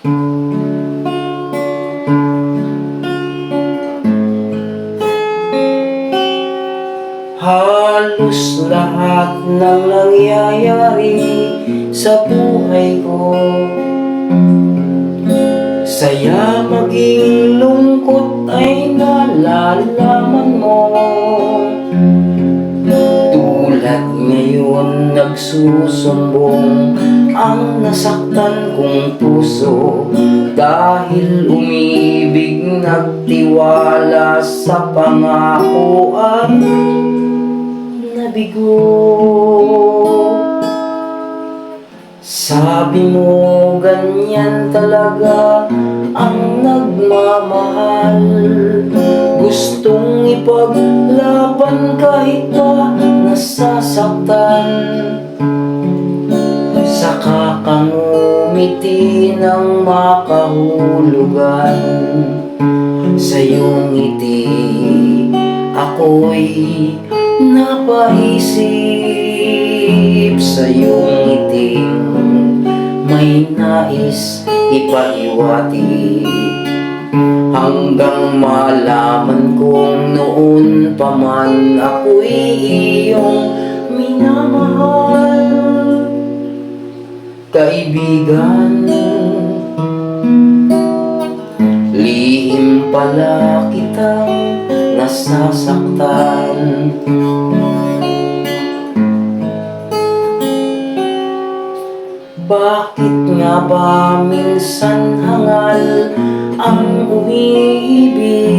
Halos lahat ng nangyayari sa buhay ko, saya maging lungkot ay nalalaman mo. Tulad ngayon nagsusumbong ang nasaktan kong puso, dahil umibig nagtiwala sa pangako at nabigo. Sabi mo ganyan talaga ang nagmamahal, gustong ipaglaban kahit pa nasasaktan. Saka kang umiti ng makahulugan, sa iyong ngiti ako'y napaisip. Sa iyong ngiting may nais ipahiwati, hanggang malaman kong noon pa man ako'y iyong minamahal. Kaibigan, lihim pala kitang nasasaktan. Bakit nga ba minsan hangal ang umiibig?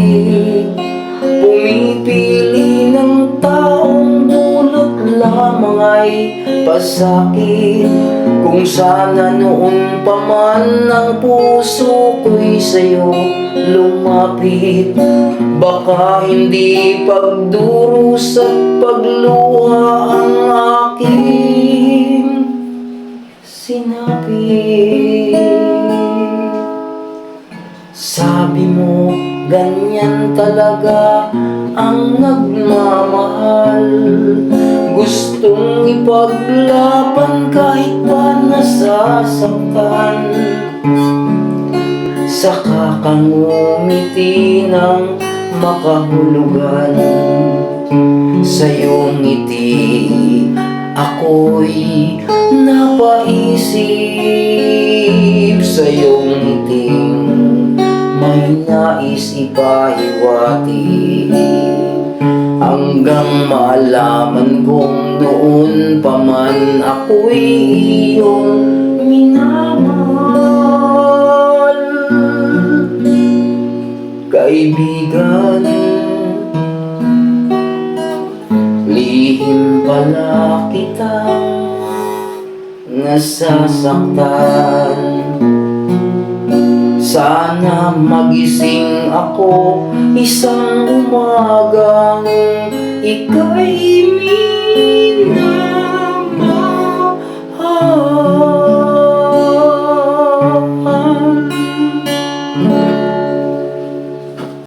Pumipili ng taong dulot lamang ay pasakit. Kung sana noon pa man ang puso ko'y sa'yo lumapit, baka hindi pagdurusa at pagluha ang aking sinapit. Sabi mo ganyan talaga ang nagmamahal, gustong ipaglaban kahit pa nasasaktan. Saka kang umiti ng makahulugan, sa iyong ngiti ako'y napaisip. Sa iyong ngiting may nais ipahiwati, hanggang malaman kong noon pa man ako'y iyong minamahal. Kaibigan, lihim pala kitang nasasaktan. Sana magising ako isang umagang ika'y minamahal.